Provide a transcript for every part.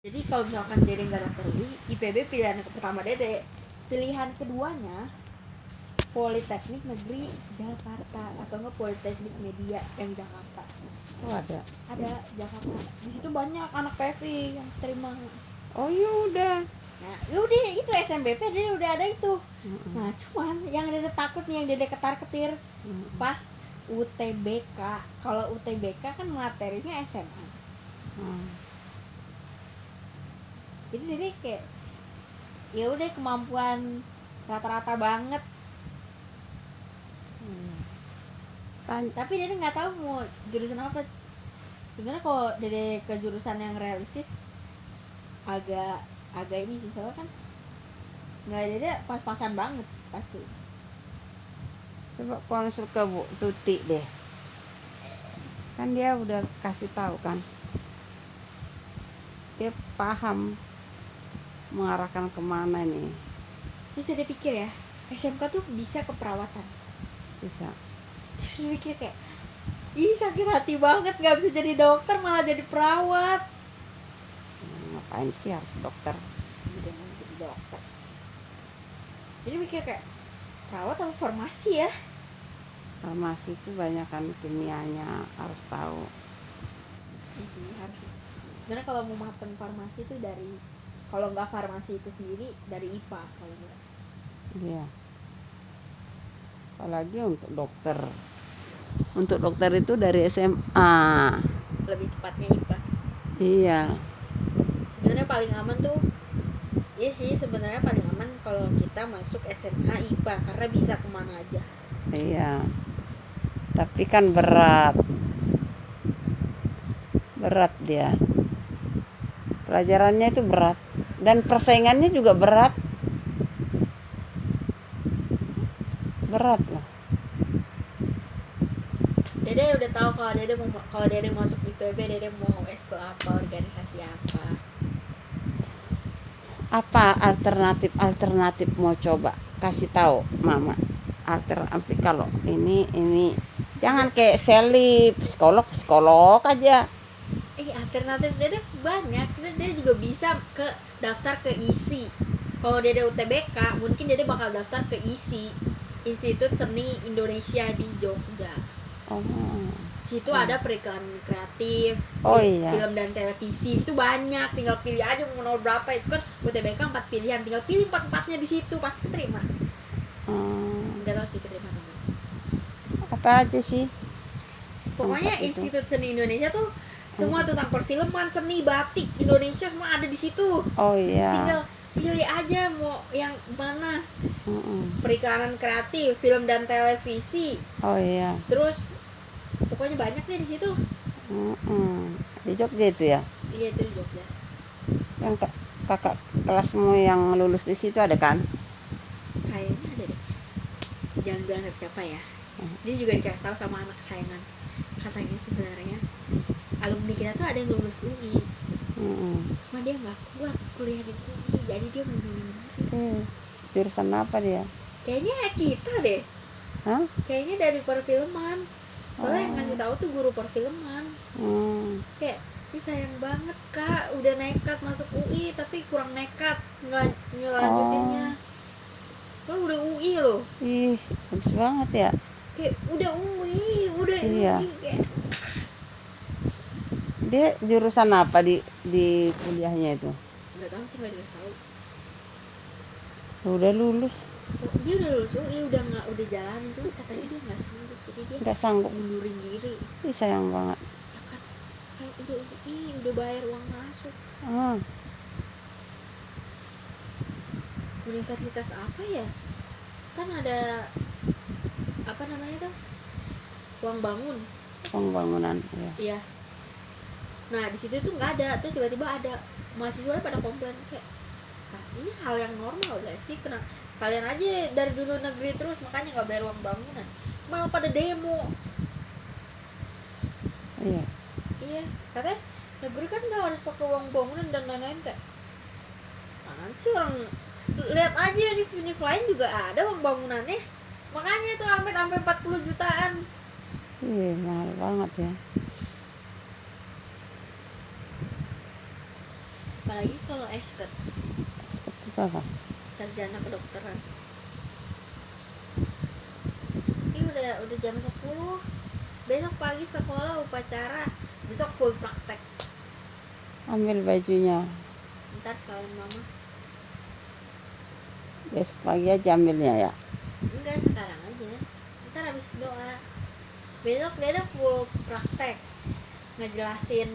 Jadi kalau misalkan Dede nggak daftar UI, IPB pilihan pertama Dede. Pilihan keduanya Politeknik Negeri Jakarta atau enggak Politeknik Media yang Jakarta. Oh ada Jakarta. Di situ banyak anak PVI yang terima. Oh iya udah. Nah, udah itu SMBP Dede udah ada itu. Nah, cuman yang Dede takut nih, yang Dede ketar-ketir pas UTBK. Kalau UTBK kan materinya SMA. Jadi Dede kayak ya udah kemampuan rata-rata banget. Tapi Dede nggak tahu mau jurusan apa. Sebenarnya kalau Dede ke jurusan yang realistis agak ini sih, soalnya kan nggak, Dede pas-pasan banget pasti. Coba konsul ke Bu Tuti deh, kan dia udah kasih tahu kan, dia paham mengarahkan kemana nih. Terus Dede pikir ya, SMK tuh bisa keperawatan. Bisa. Terus Dede pikir kayak, ih sakit hati banget nggak bisa jadi dokter malah jadi perawat. Ngapain sih harus dokter? Udah mau jadi dokter. Jadi mikir kayak perawat atau farmasi ya? Farmasi itu banyak kan kimianya, harus tahu. Iya sih, harus. Sebenarnya kalau mau mateng farmasi itu dari, kalau nggak farmasi itu sendiri dari IPA kalau nggak. Iya. Apalagi untuk dokter. Untuk dokter itu dari SMA. Lebih tepatnya IPA. Iya. Sebenarnya paling aman tuh, iya sih sebenarnya paling aman kalau kita masuk SMA IPA karena bisa kemana aja. Iya. Tapi kan berat dia. Pelajarannya itu berat dan persaingannya juga berat loh. Dede udah tahu kalau Dede masuk IPB, Dede mau ekskul apa, organisasi apa. Apa alternatif mau coba kasih tahu Mama. Alternatif kalau ini jangan kayak selip psikolog aja. Alternatif Dede banyak. Sebenarnya Dede juga bisa ke daftar ke ISI. Kalau Dede UTBK, mungkin Dede bakal daftar ke ISI, Institut Seni Indonesia di Jogja. Situ ada periklanan kreatif, iya. film dan televisi, itu banyak. Tinggal pilih aja mau nomor berapa. Itu kan UTBK 4 pilihan, tinggal pilih 4-4-nya di situ, pasti keterima. Nggak tahu sih keterima atau apa aja sih. Pokoknya Institut Seni Indonesia tuh semua tentang perfilman, seni, batik Indonesia semua ada di situ. Oh iya. Tinggal pilih aja mau yang mana. Periklanan kreatif, film dan televisi. Oh iya. Terus pokoknya banyak deh di situ. Di Jogja itu ya? Iya, itu di Jogja. Yang kakak kelasmu yang lulus di situ ada kan? Kayaknya ada deh. Jangan bilang siapa ya. Dia juga dikasih tahu sama anak kesayangan. Katanya sebenarnya alumni kita tuh ada yang lulus UI. Cuma dia nggak kuat kuliah di UI, jadi dia mundurin diri. Jurusan apa dia? Kayaknya kita deh. Hah? Kayaknya dari perfilman. Soalnya yang ngasih tahu tuh guru perfilman. Kayak, ini sayang banget kak, udah nekat masuk UI tapi kurang nekat ngelanjutinnya. Lo udah UI lo. Ih, bagus banget ya. Kayak udah UI. Iya. Kayak. Dia jurusan apa di kuliahnya itu? Nggak tahu sih, nggak dikasih tahu. Udah lulus. Dia udah lulus UI, udah jalan tuh, katanya dia nggak sanggup, jadi dia nggak sanggup mundurin diri. Ih, sayang banget. Ya kan, kayak udah UI, udah bayar uang masuk. Universitas apa ya? Kan ada apa namanya tuh? Uang bangun. Uang bangunan, ya. Iya. Nah di situ tuh nggak ada, terus tiba-tiba ada mahasiswa pada komplain kayak, nah, ini hal yang normal gak sih? Kenapa kalian aja dari dulu negeri terus makanya nggak bayar uang bangunan, malah pada demo. Iya. Iya, katanya negeri kan nggak harus pakai uang bangunan dan lain-lain. Kayak apaan sih, orang lihat aja univ lain juga ada uang bangunannya, makanya itu sampai 40 jutaan. Iya, mahal banget ya. apalagi kalau esket, Itu apa? sarjana kedokteran. Ini udah jam 10. Besok pagi sekolah upacara, besok full praktek. Ambil bajunya. Ntar sekalian mama. Besok pagi aja ambilnya ya. Enggak, sekarang aja. Ntar habis doa. Besok dia ada full praktek, ngejelasin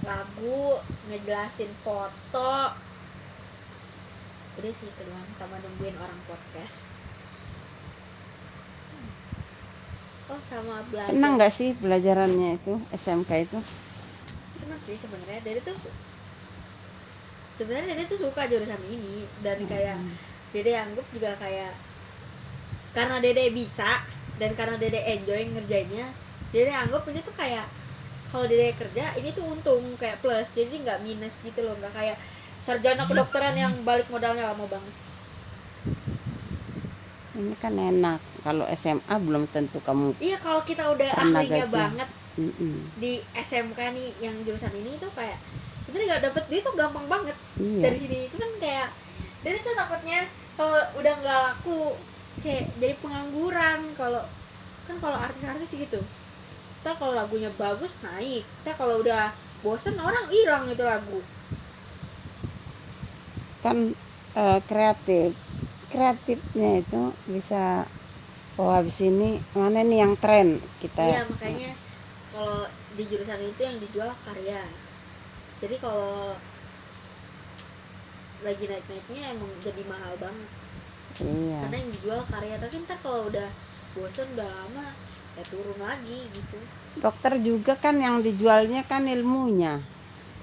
lagu, ngejelasin foto. Udah sih itu doang, sama nungguin orang podcast. Oh, sama belajar. Senang nggak sih pelajarannya itu SMK itu? Senang sih sebenarnya. Sebenarnya Dede tuh suka jurusan ini, dan kayak Dede anggap juga kayak karena Dede bisa dan karena Dede enjoy ngerjainnya, Dede anggap ini tuh kayak kalau Dede kerja ini tuh untung, kayak plus, jadi nggak minus gitu loh, nggak kayak sarjana kedokteran yang balik modalnya lama banget. Ini kan enak. Kalau SMA belum tentu kamu. Iya, kalau kita udah Karena ahlinya gaji. banget di SMK nih yang jurusan ini tuh kayak sebenarnya nggak dapet duit tuh gampang banget. Iya. Dari sini itu kan kayak Dede tuh takutnya kalau udah nggak laku kayak jadi pengangguran. Kalau artis-artis gitu, ntar kalau lagunya bagus naik, ntar kalau udah bosen orang hilang itu lagu. Kan kreatifnya itu bisa, oh habis ini mana nih yang tren kita. Iya, makanya kalau di jurusan itu yang dijual karya. Jadi kalau lagi naik-naiknya emang jadi mahal banget. Iya. Karena yang dijual karya, tapi ntar kalau udah bosen, udah lama ya turun lagi gitu. Dokter juga kan yang dijualnya kan ilmunya.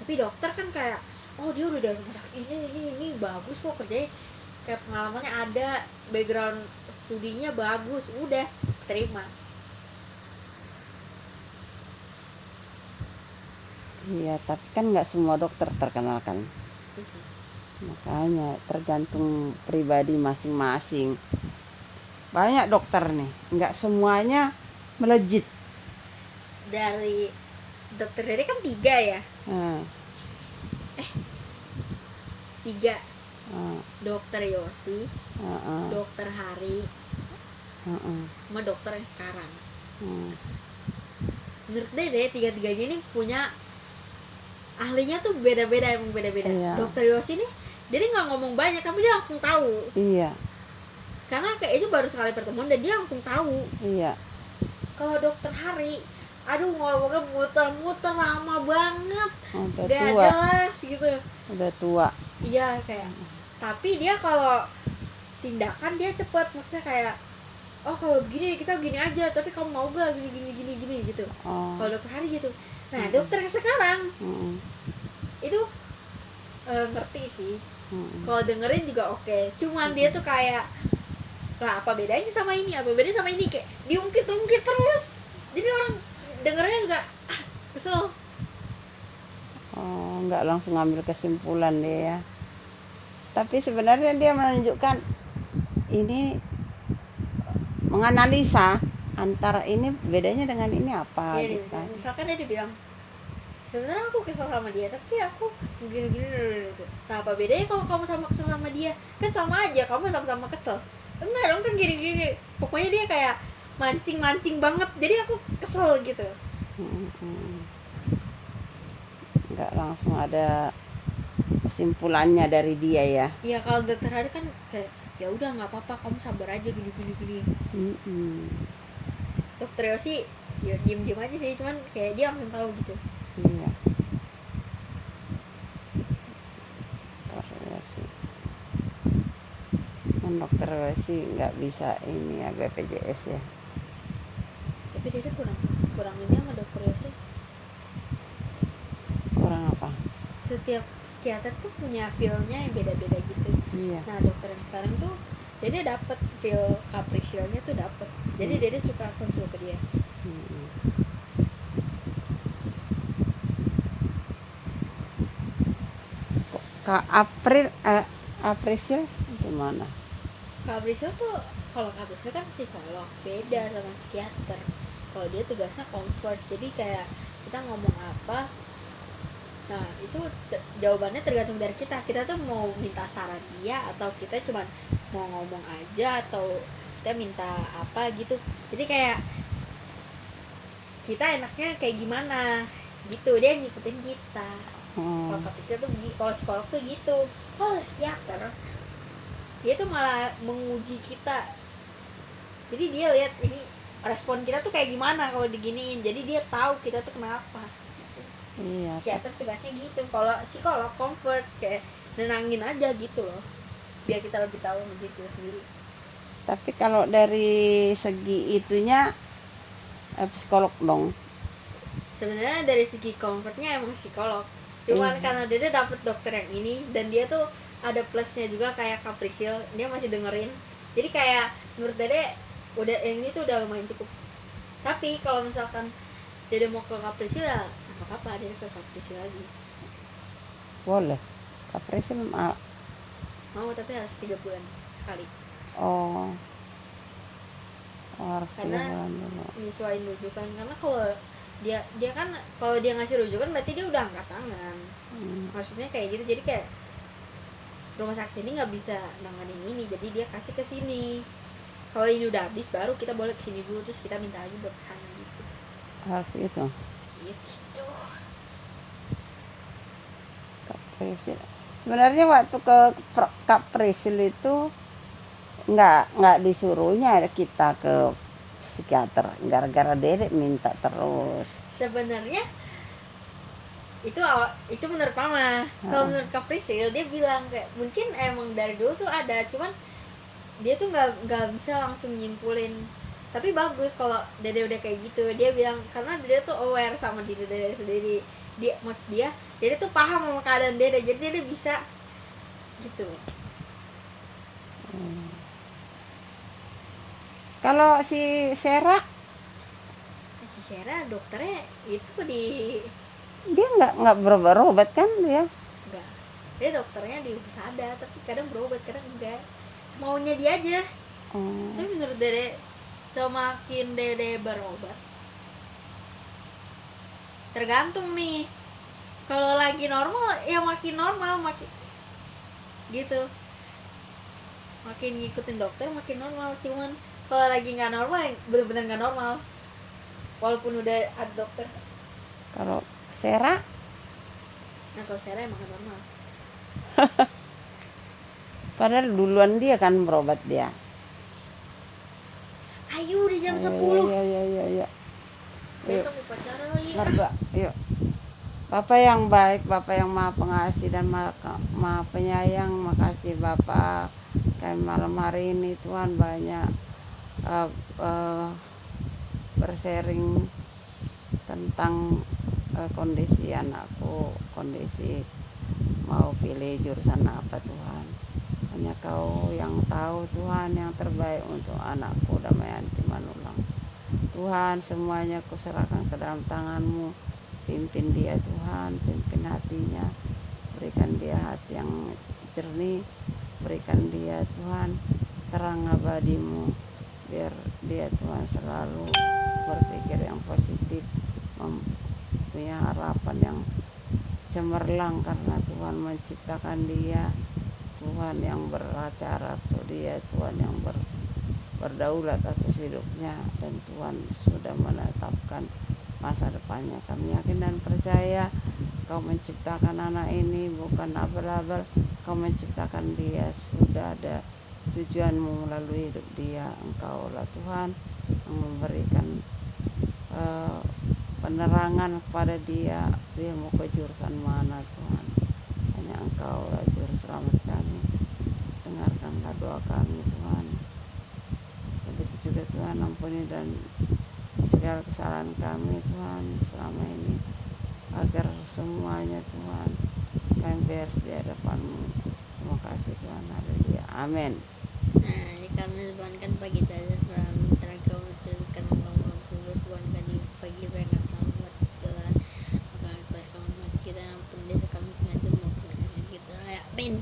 Tapi dokter kan kayak, oh dia udah dari rumah sakit ini bagus kok kerjanya, kayak pengalamannya ada, background studinya bagus, udah terima. Iya, tapi kan nggak semua dokter terkenal kan. Iya sih. Makanya tergantung pribadi masing-masing. Banyak dokter nih, nggak semuanya melejit. Dari dokter Dede kan 3 ya, Nah, 3. ah, Dokter Yosi, ah, dokter Hari, ah. sama dokter yang sekarang. Menurut Dede 3-tiganya ini punya ahlinya tuh beda-beda, emang beda-beda. Iya. Dokter Yosi nih Dede nggak ngomong banyak tapi dia langsung tahu, Iya, karena kayak itu baru sekali pertemuan dan dia langsung tahu. iya. Kalau dokter Hari, aduh ngomongnya muter-muter lama banget, Udah gak tua, jelas gitu. udah tua. Iya, kayak tapi dia kalau tindakan dia cepet, maksudnya kayak, oh kalau gini kita gini aja, tapi kamu mau gak gini gitu. Oh, Kalau dokter Hari gitu. Nah, dokter yang sekarang itu ngerti sih, kalau dengerin juga oke. Cuman dia tuh kayak, lah apa bedanya sama ini, kayak diungkit-ungkit terus, jadi orang dengernya juga kesel. oh, nggak langsung ngambil kesimpulan dia ya. Tapi sebenarnya dia menunjukkan ini, menganalisa antara ini bedanya dengan ini apa Iya, gitu kan. misalkan dia bilang, sebenarnya aku kesel sama dia tapi aku gini gitu. Nah, apa bedanya kalau kamu sama kesel sama dia? Kan sama aja, kamu sama-sama kesel. Enggak dong, kan gini. Pokoknya dia kayak mancing banget, jadi aku kesel gitu. Nggak langsung ada kesimpulannya dari dia ya. Iya, kalau dokter Hari kan kayak, ya udah nggak apa-apa, kamu sabar aja gini. Dokter Yosi ya diem aja sih, cuman kayak dia langsung tahu gitu. Iya. Dokter sih nggak bisa ini ya, BPJS ya. Tapi dia kurang ini sama dokter Yosi. Kurang apa? Setiap psikiater tuh punya feel-nya yang beda-beda gitu. Iya. Nah, dokter yang sekarang tuh dia dapet feel Capricil-nya tuh dapet. Jadi dia suka konsul ke dia. Kak April gimana? Capricil tuh, kalau Capricil kan psikolog, beda sama psikiater. Kalau dia tugasnya comfort, jadi kayak kita ngomong apa Nah itu jawabannya tergantung dari kita. Kita tuh mau minta saran dia atau kita cuma mau ngomong aja atau kita minta apa gitu. Jadi kayak kita enaknya kayak gimana gitu, dia ngikutin kita. Kalau kaprisnya tuh kalau psikolog tuh gitu. Kalau psikiater dia tuh malah menguji kita. Jadi dia lihat ini respon kita tuh kayak gimana kalau diginiin. Jadi dia tahu kita tuh kenapa. Iya. Psikiater tugasnya gitu. Kalau psikolog comfort kayak nenangin aja gitu loh. Biar kita lebih tahu gitu sendiri. Tapi kalau dari segi itunya psikolog dong. Sebenarnya dari segi comfortnya emang psikolog. Cuman karena dia dapet dokter yang ini dan dia tuh ada plusnya juga kayak Kaprisil, dia masih dengerin. Jadi kayak menurut Dede udah yang ini tuh udah lumayan cukup. Tapi kalau misalkan Dede mau ke Kaprisil ya apa-apa, Dede ke Kaprisil lagi. Boleh. Kaprisil Mau tapi harus 3 bulan sekali. Oh, harus 3 Karena bulan dulu. nyesuaiin rujukan, karena kalau dia kan kalau dia ngasih rujukan berarti dia udah angkat tangan. Maksudnya kayak gitu, jadi kayak rumah sakit ini nggak bisa nanganin ini, jadi dia kasih ke sini. Kalau ini udah habis baru kita boleh ke sini dulu, terus kita minta aja buat kesana gitu. Harus itu. Iya gitu. Kaprisil. Sebenarnya waktu ke Kaprisil itu nggak disuruhnya kita ke psikiater, gara-gara Dedek minta terus. Sebenarnya itu menurut Mama. Kalau menurut Kaprisil dia bilang kayak mungkin emang dari dulu tuh ada, cuman dia tuh nggak bisa langsung nyimpulin. Tapi bagus kalau Dede udah kayak gitu. Dia bilang karena Dede tuh aware sama diri Dede sendiri. Dede tuh paham sama keadaan Dede, jadi Dede bisa gitu. Kalau si Sera Dokternya itu dia nggak berobat kan dia? enggak. Dia dokternya di Husada, tapi kadang berobat kadang enggak. Semaunya dia aja. Tapi menurut Dede semakin Dede berobat tergantung nih. Kalau lagi normal ya makin normal, makin gitu. Makin ngikutin dokter makin normal. Cuman kalau lagi nggak normal, bener-bener nggak normal. Walaupun udah ada dokter. Kalau Sera? Nah kalau Sera emang nggak normal. Padahal duluan dia kan berobat dia. Ayo di jam 10. Iya. Yuk. Upacara lagi. Marga, yuk. Bapak yang baik, Bapak yang maha pengasih dan maha penyayang, makasih Bapak. Kayak malam hari ini Tuhan banyak bersharing tentang kondisi anakku, kondisi mau pilih jurusan apa Tuhan. Hanya Kau yang tahu Tuhan yang terbaik untuk anakku Damayanti Manulang. Tuhan, semuanya kuserahkan ke dalam tangan-Mu. Pimpin dia Tuhan, pimpin hatinya, berikan dia hati yang jernih, berikan dia Tuhan terang abadi-Mu, biar dia Tuhan selalu berpikir yang positif, punya harapan yang cemerlang karena Tuhan menciptakan dia, Tuhan yang beracara untuk dia, Tuhan yang berdaulat atas hidupnya, dan Tuhan sudah menetapkan masa depannya. Kami yakin dan percaya Kau menciptakan anak ini bukan abal-abal. Kau menciptakan dia, sudah ada tujuan-Mu melalui hidup dia. Engkau lah Tuhan yang memberikan penerangan kepada dia mau ke jurusan mana Tuhan. Hanya Engkau lah juru selamat kami. Dengarkanlah doa kami Tuhan. Begitu juga Tuhan, ampuni dan segala kesalahan kami Tuhan selama ini, agar semuanya Tuhan kami beres di hadapan-Mu. Terima kasih Tuhan, haleluya, amin. Nah, ini kami lupakan pagi tadi terakhir kamu teruskan ngomong Tuhan kali pagi banget buat Tuhan. Maka kelas kamu kita ampun dosa kami sengaja maupun kita ya amin.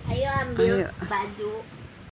Ayo ambil baju.